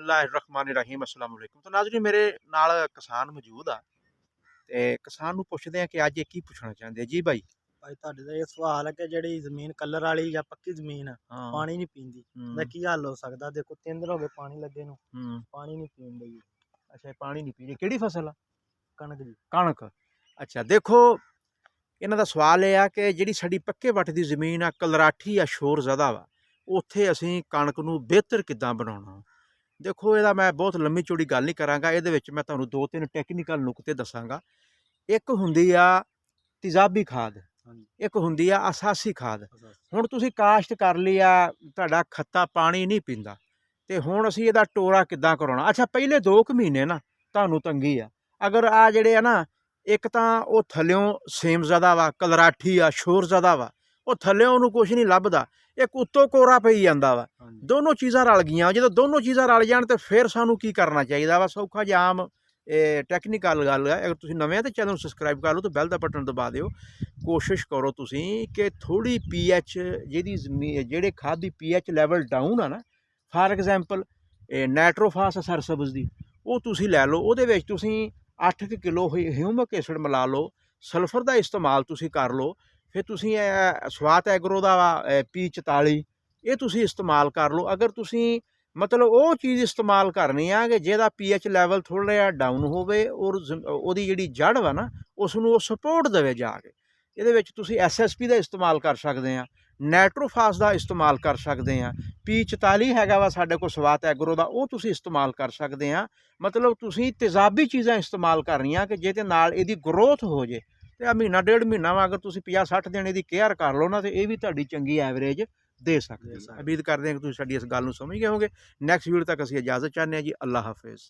बिस्मिल्लाहिर्रहमानिर्रहीम अस्सलाम वालेकुम। तो नाज़रीन मेरे नाल किसान मौजूद आ ते किसान नूं पुछदे आ कि अज की पुछना चाहते जी भाई। भाई ਤੁਹਾਡੇ ਦਾ ਇਹ ਸਵਾਲ ਹੈ ਕਿ ਜਿਹੜੀ ਜ਼ਮੀਨ ਕਲਰ ਵਾਲੀ ਜਾਂ ਪੱਕੀ ਜ਼ਮੀਨ ਆ हाँ। ਪਾਣੀ ਨਹੀਂ ਪੀਂਦੀ ਉਹਦਾ ਕੀ ਹੱਲ ਹੋ ਸਕਦਾ? ਦੇਖੋ 3 ਦਿਨ ਹੋ ਗਏ ਪਾਣੀ ਲੱਗੇ ਨੂੰ, ਪਾਣੀ ਨਹੀਂ ਪੀਣ ਲਈ। अच्छा पानी नहीं पीनी किहड़ी फसल आ? ਕਣਕ ਦੀ कणक। अच्छा देखो इन्हां दा सवाल यह आ कि जिहड़ी साडी पक्के वट दी ज़मीन आ कलराठी या शोर ज़्यादा वा उत्थे असीं कणक नूं बेहतर किद्दां बनाउणा। देखो इहदा मैं बहुत लंबी चौड़ी गल नहीं करांगा, इहदे विच मैं तुहानूं 2-3 टैक्नीकल नुकते दसांगा। एक हुंदी आ तेज़ाबी खाद, एक हुंदी आ असासी खाद। हुण तुसीं काश्त कर लई आ, तुहाडा खत्ता पानी नहीं पींदा ते हुण असीं इहदा टोरा किद्दां कराउणा? अच्छा पहले 2 ਕੁ ਮਹੀਨੇ ना तुहानूं तंगी आ। अगर आ जिहड़े आ ना एक तां ਉਹ ਥੱਲਿਓਂ ਸੇਮ ज़्यादा वा, कलराठी आ, शोर ज़्यादा वा, ਉਹ ਥੱਲਿਓਂ ਉਹਨੂੰ ਕੁਛ ਨਹੀਂ ਲੱਭਦਾ, ਇੱਕ ਉੱਤੋਂ ਕੋਰਾ ਪਈ ਜਾਂਦਾ ਵਾ। ਦੋਨੋਂ ਚੀਜ਼ਾਂ ਰਲ ਗਈਆਂ, ਜਦੋਂ ਦੋਨੋਂ ਚੀਜ਼ਾਂ ਰਲ ਜਾਣ ਤੇ ਫਿਰ ਸਾਨੂੰ ਕੀ ਕਰਨਾ ਚਾਹੀਦਾ ਵਾ? ਸੌਖਾ ਜਿਹਾ ਆਮ ਟੈਕਨੀਕਲ ਗੱਲ ਹੈ। ਅਗਰ ਤੁਸੀਂ ਨਵੇਂ ਆ ਤਾਂ ਚੈਨਲ ਨੂੰ ਸਬਸਕ੍ਰਾਈਬ ਕਰ ਲਓ ਤੇ ਬੈਲ ਦਾ ਬਟਨ ਦਬਾ ਦਿਓ। ਕੋਸ਼ਿਸ਼ ਕਰੋ ਤੁਸੀਂ ਕਿ ਥੋੜ੍ਹੀ ਪੀਐਚ ਜਿਹਦੀ ਜਿਹੜੇ ਖਾਦ ਦੀ ਪੀਐਚ ਲੈਵਲ ਡਾਊਨ ਆ ਨਾ, ਫਾਰ ਐਗਜ਼ਾਮਪਲ ਨਾਈਟ੍ਰੋਫਾਸ ਸਰਸਬਜ਼ ਦੀ, ਉਹ ਤੁਸੀਂ ਲੈ ਲਓ। ਉਹਦੇ ਵਿੱਚ ਤੁਸੀਂ 8 ਕਿਲੋ ਹਿਊਮਿਕ ਐਸਿਡ ਮਿਲਾ ਲਓ, ਸਲਫਰ ਦਾ ਇਸਤੇਮਾਲ ਤੁਸੀਂ ਕਰ ਲਓ। ਫਿਰ ਤੁਸੀਂ ਸਵਾਤ ਐਗਰੋ ਦਾ P44 ਇਹ ਤੁਸੀਂ ਇਸਤੇਮਾਲ ਕਰ ਲਓ। ਅਗਰ ਤੁਸੀਂ ਮਤਲਬ ਉਹ ਚੀਜ਼ ਇਸਤੇਮਾਲ ਕਰਨੀ ਆ ਕਿ ਜਿਹਦਾ ਪੀਐਚ ਲੈਵਲ ਥੋੜ੍ਹਾ ਜਿਹਾ ਡਾਊਨ ਹੋਵੇ ਔਰ ਉਹਦੀ ਜਿਹੜੀ ਜੜ੍ਹ ਵਾ ਨਾ ਉਸ ਨੂੰ ਉਹ ਸਪੋਰਟ ਦੇਵੇ ਜਾ ਕੇ, ਇਹਦੇ ਵਿੱਚ ਤੁਸੀਂ SSP ਦਾ ਇਸਤੇਮਾਲ ਕਰ ਸਕਦੇ ਆ, ਨਾਈਟ੍ਰੋਫਾਸ ਦਾ ਇਸਤੇਮਾਲ ਕਰ ਸਕਦੇ ਆ, P44 ਹੈਗਾ ਵਾ ਸਾਡੇ ਕੋਲ ਸਵਾਤ ਐਗਰੋ ਦਾ, ਉਹ ਤੁਸੀਂ ਇਸਤੇਮਾਲ ਕਰ ਸਕਦੇ ਆ। ਮਤਲਬ ਤੁਸੀਂ ਤੇਜ਼ਾਬੀ ਚੀਜ਼ਾਂ ਇਸਤੇਮਾਲ ਕਰਨੀਆਂ ਕਿ ਜਿਹਦੇ ਨਾਲ ਇਹਦੀ ਗਰੋਥ ਹੋ ਜੇ। ਤੇ ਆ ਮਹੀਨਾ 1.5 ਮਹੀਨਾ ਵਾ, ਅਗਰ ਤੁਸੀਂ 50-60 ਦਿਨ ਇਹਦੀ ਕੇਅਰ ਕਰ ਲਓ ਨਾ ਤੇ ਇਹ ਵੀ ਤੁਹਾਡੀ ਚੰਗੀ ਐਵਰੇਜ ਦੇ ਸਕਦੀ ਹੈ। ਉਮੀਦ ਕਰਦੇ ਹਾਂ ਕਿ ਤੁਸੀਂ ਸਾਡੀ ਇਸ ਗੱਲ ਨੂੰ ਸਮਝ ਗਏ ਹੋਗੇ। ਨੈਕਸਟ ਵੀਡੀਓ ਤੱਕ ਅਸੀਂ ਇਜਾਜ਼ਤ ਚਾਹੁੰਦੇ ਹਾਂ ਜੀ। ਅੱਲਾ ਹਾਫਿਜ਼।